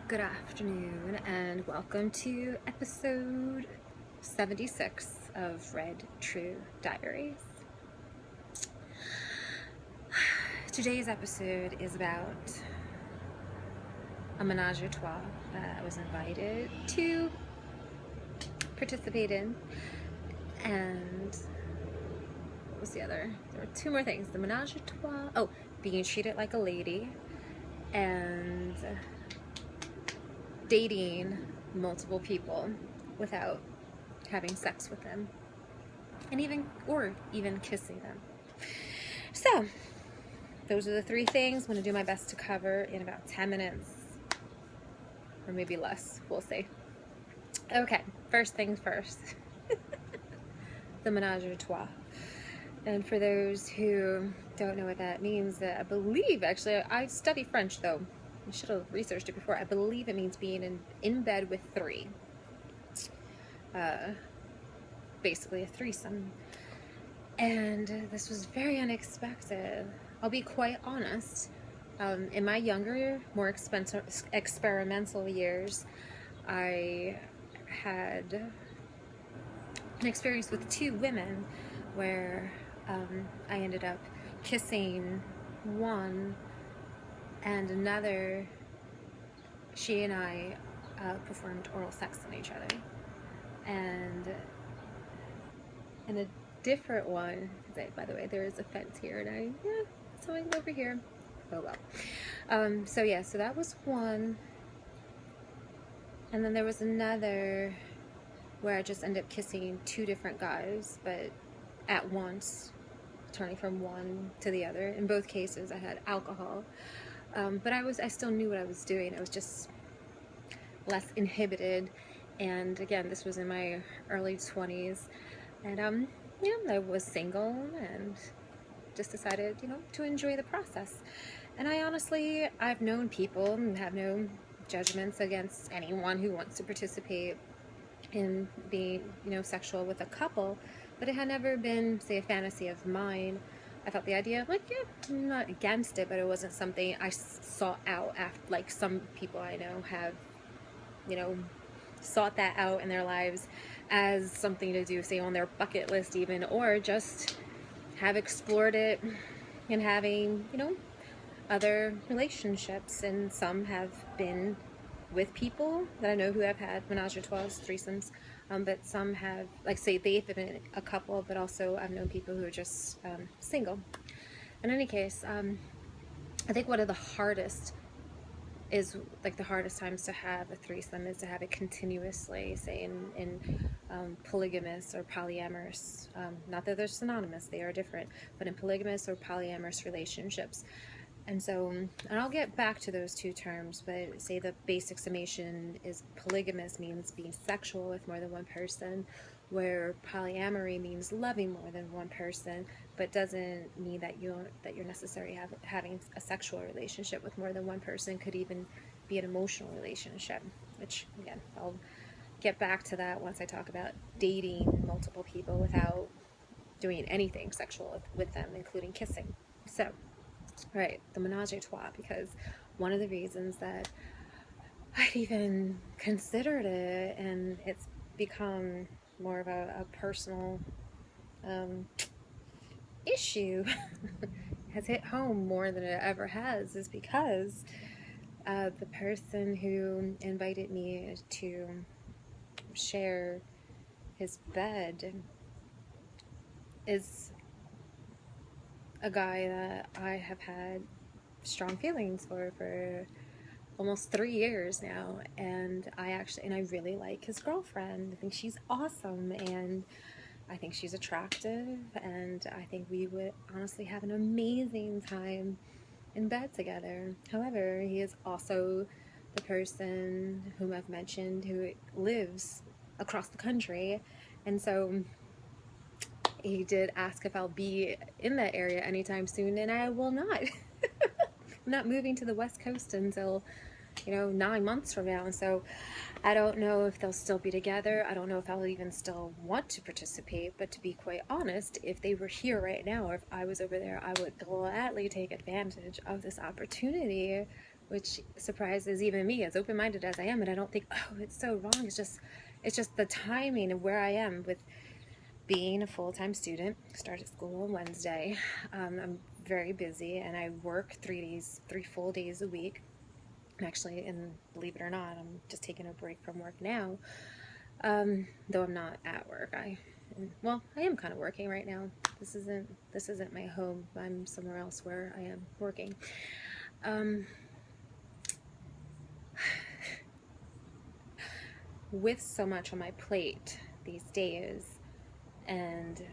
Good afternoon and welcome to episode 76 of Red True Diaries. Today's episode is about a menage a trois that I was invited to participate in. And what was the other? There were two more things. The menage a trois, being treated like a lady, and dating multiple people without having sex with them, and even kissing them. So those are the three things I'm going to do my best to cover in about 10 minutes, or maybe less, we'll see. Okay, first things first. The menage a trois. And for those who don't know what that means, I believe, actually, I study French though, I should have researched it before. I believe it means being in bed with three. Basically a threesome. And this was very unexpected. I'll be quite honest. In my younger, more experimental years, I had an experience with two women where I ended up kissing one, and another, she and I performed oral sex on each other. And in a different one, by the way, there is a fence here, and so I go over here. Oh well. So that was one. And then there was another where I just ended up kissing two different guys, but at once, turning from one to the other. In both cases, I had alcohol. But I still knew what I was doing. I was just less inhibited. And again, this was in my early 20s. And, I was single and just decided, to enjoy the process. And I've known people and have no judgments against anyone who wants to participate in being, sexual with a couple. But it had never been, say, a fantasy of mine. I thought the idea, I'm not against it, but it wasn't something I sought out after, like some people I know have, sought that out in their lives as something to do, say, on their bucket list even, or just have explored it and having, other relationships. And some have been with people that I know who have had menage a trois, threesomes, but some have, say, they've been a couple, but also I've known people who are just single. In any case, I think one of the hardest times to have a threesome is to have it continuously, say in polygamous or polyamorous, not that they're synonymous, they are different, but in polygamous or polyamorous relationships. And I'll get back to those two terms, but say the basic summation is polygamous means being sexual with more than one person, where polyamory means loving more than one person, but doesn't mean that you're necessarily having a sexual relationship with more than one person. Could even be an emotional relationship, which, again, I'll get back to that once I talk about dating multiple people without doing anything sexual with them, including kissing. So, right, the menage a trois, because one of the reasons that I'd even considered it, and it's become more of a personal issue, has hit home more than it ever has, is because the person who invited me to share his bed is a guy that I have had strong feelings for almost 3 years now, and I really like his girlfriend. I think she's awesome, and I think she's attractive, and I think we would honestly have an amazing time in bed together. However, he is also the person whom I've mentioned who lives across the country, and so he did ask if I'll be in that area anytime soon, and I will not. I'm not moving to the West Coast until 9 months from now, and so I don't know if they'll still be together. I don't know if I'll even still want to participate, but to be quite honest, if they were here right now, or if I was over there, I would gladly take advantage of this opportunity which surprises even me, as open-minded as I am. And I don't think, oh, it's so wrong. It's just the timing of where I am with being a full-time student. Started school on Wednesday. I'm very busy, and I work 3 full days a week. Actually, and believe it or not, I'm just taking a break from work now. Though I'm not at work. I am kind of working right now. This isn't my home. I'm somewhere else where I am working. With so much on my plate these days, and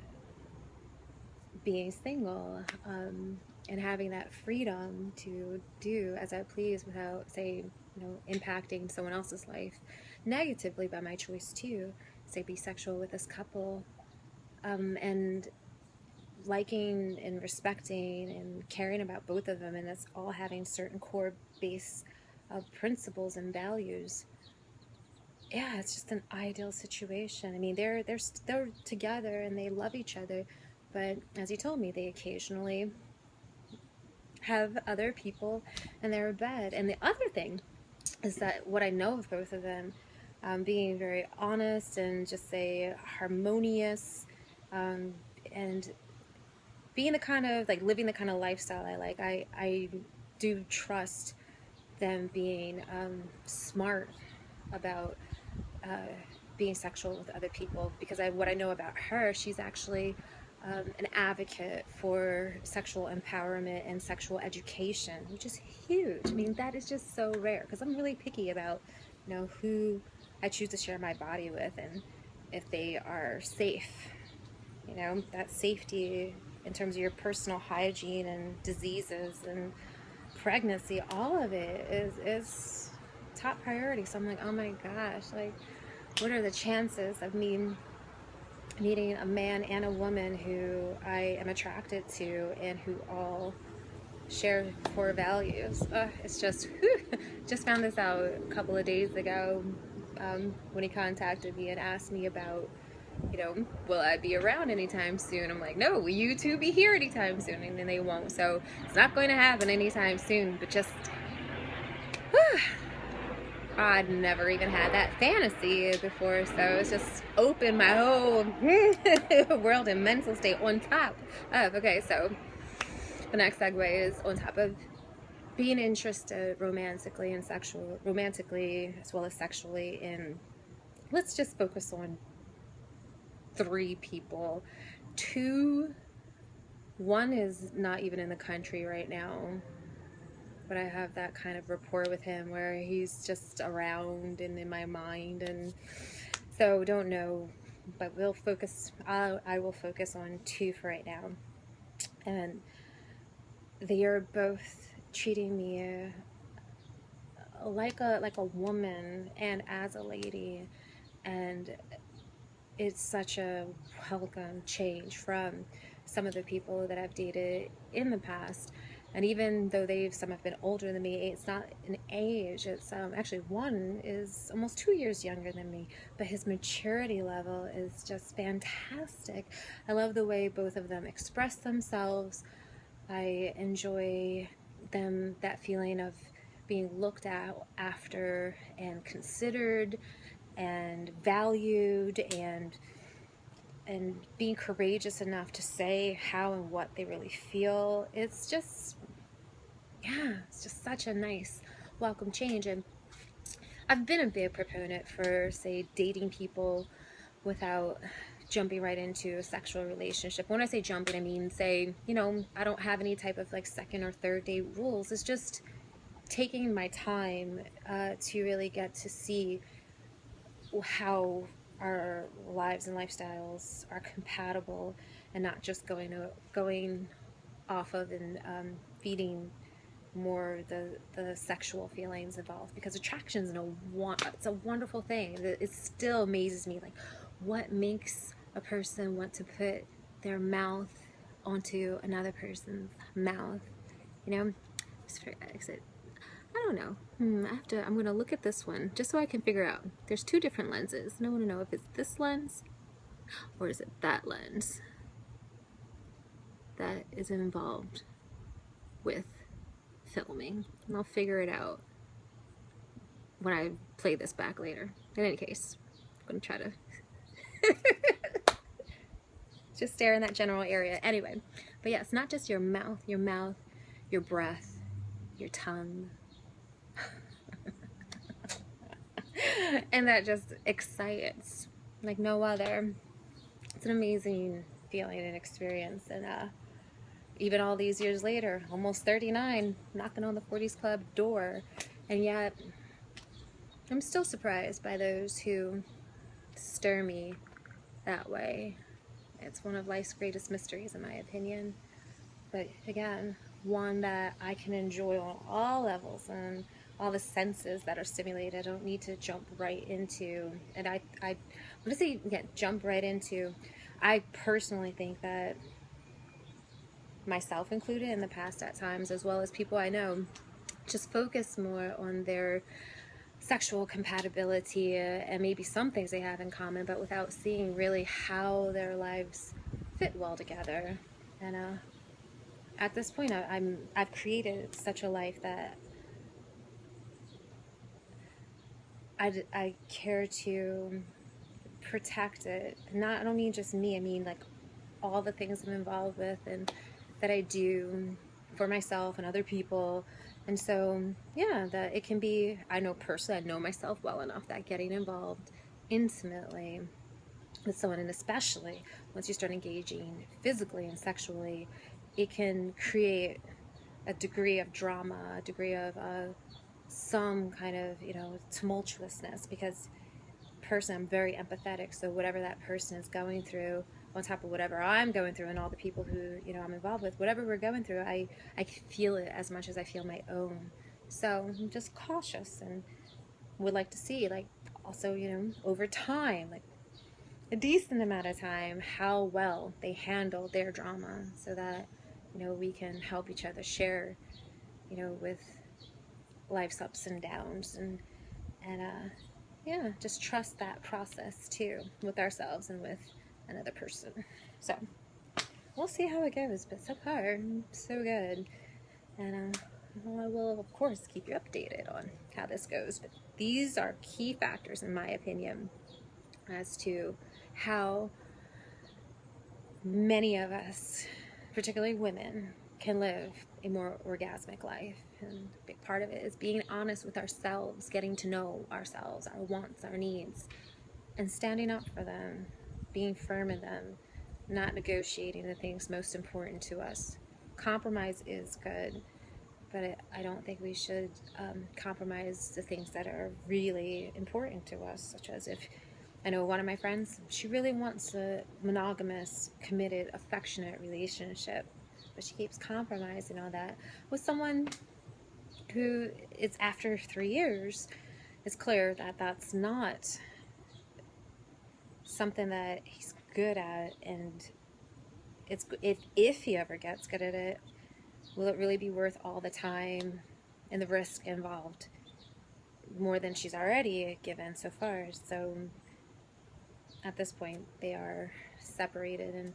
being single, and having that freedom to do as I please without, say, impacting someone else's life negatively by my choice to, say, be sexual with this couple, and liking and respecting and caring about both of them, and that's all having certain core base of principles and values. Yeah, it's just an ideal situation. I mean, they're together and they love each other, but as he told me, they occasionally have other people in their bed. And the other thing is that what I know of both of them, being very honest and just say harmonious, and being the kind of, like, living the kind of lifestyle I like. I do trust them being smart about being sexual with other people, because what I know about her, she's actually an advocate for sexual empowerment and sexual education, which is huge. I mean, that is just so rare, because I'm really picky about, who I choose to share my body with, and if they are safe. That safety in terms of your personal hygiene and diseases and pregnancy, all of it is top priority. So I'm like, oh my gosh, like, what are the chances of me meeting a man and a woman who I am attracted to and who all share core values? It's just, just found this out a couple of days ago, when he contacted me and asked me about, will I be around anytime soon? I'm like, no, will you two be here anytime soon? And then they won't. So it's not going to happen anytime soon, but just, I'd never even had that fantasy before, so it's just opened my whole world and mental state on top of, okay, so the next segue is on top of being interested romantically as well as sexually in, let's just focus on 3 people. 1 is not even in the country right now, but I have that kind of rapport with him where he's just around and in my mind, and so don't know, but I will focus on 2 for right now. And they are both treating me like a woman and as a lady, and it's such a welcome change from some of the people that I've dated in the past. And even though some have been older than me, it's not an age, it's actually one is almost 2 years younger than me, but his maturity level is just fantastic. I love the way both of them express themselves. I enjoy that feeling of being looked at after and considered and valued, and being courageous enough to say how and what they really feel. It's just such a nice welcome change. And I've been a big proponent for, say, dating people without jumping right into a sexual relationship. When I say jumping, I mean, say, I don't have any type of like 2nd or 3rd date rules. It's just taking my time to really get to see how our lives and lifestyles are compatible, and not just going off of and feeding more the sexual feelings involved, because attraction is it's a wonderful thing. It still amazes me, like, what makes a person want to put their mouth onto another person's mouth, just for exit. I don't know. I'm going to look at this one just so I can figure out. There's 2 different lenses, and I want to know if it's this lens or is it that lens that is involved with filming, and I'll figure it out when I play this back later. In any case, I'm gonna try to just stare in that general area. Anyway, but yeah, it's not just your mouth, your breath, your tongue. And that just excites like no other. It's an amazing feeling and experience. And even all these years later, almost 39, knocking on the 40s Club door, and yet I'm still surprised by those who stir me that way. It's one of life's greatest mysteries, in my opinion. But again, one that I can enjoy on all levels and all the senses that are stimulated. I don't need to jump right into, and I want to say, yeah, jump right into. I personally think that, myself included in the past at times, as well as people I know, just focus more on their sexual compatibility and maybe some things they have in common, but without seeing really how their lives fit well together. And at this point, I've created such a life that I care to protect it. I don't mean just me, I mean like all the things I'm involved with and that I do for myself and other people. And so, yeah, that it can be, I know personally, I know myself well enough that getting involved intimately with someone, and especially once you start engaging physically and sexually, it can create a degree of drama, a degree of some kind of, tumultuousness, because person, I'm very empathetic, so whatever that person is going through, on top of whatever I'm going through and all the people who, I'm involved with, whatever we're going through, I feel it as much as I feel my own. So I'm just cautious and would like to see, like, also, over time, like a decent amount of time, how well they handle their drama, so that, we can help each other share, with life's ups and downs, and yeah, just trust that process too, with ourselves and with another person. So we'll see how it goes, but so far, so good. And I will, of course, keep you updated on how this goes. But these are key factors, in my opinion, as to how many of us, particularly women, can live a more orgasmic life. And a big part of it is being honest with ourselves, getting to know ourselves, our wants, our needs, and standing up for them, being firm in them, not negotiating the things most important to us. Compromise is good, but I don't think we should compromise the things that are really important to us, such as, if I know one of my friends, she really wants a monogamous, committed, affectionate relationship, but she keeps compromising on that with someone who, it's after 3 years, it's clear that that's not something that he's good at, and it's, if he ever gets good at it, will it really be worth all the time and the risk involved, more than she's already given so far? So at this point, they are separated, and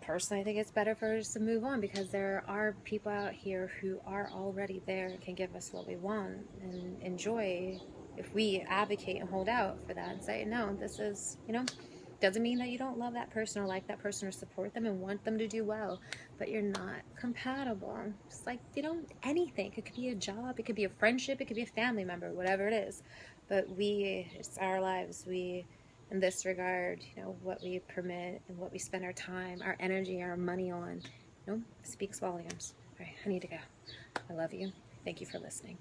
personally, I think it's better for us to move on, because there are people out here who are already there and can give us what we want and enjoy, if we advocate and hold out for that and say, no, this is, doesn't mean that you don't love that person or like that person or support them and want them to do well, but you're not compatible. Just like, anything. It could be a job, it could be a friendship, it could be a family member, whatever it is. But it's our lives. We, in this regard, what we permit and what we spend our time, our energy, our money on, speaks volumes. All right, I need to go. I love you. Thank you for listening.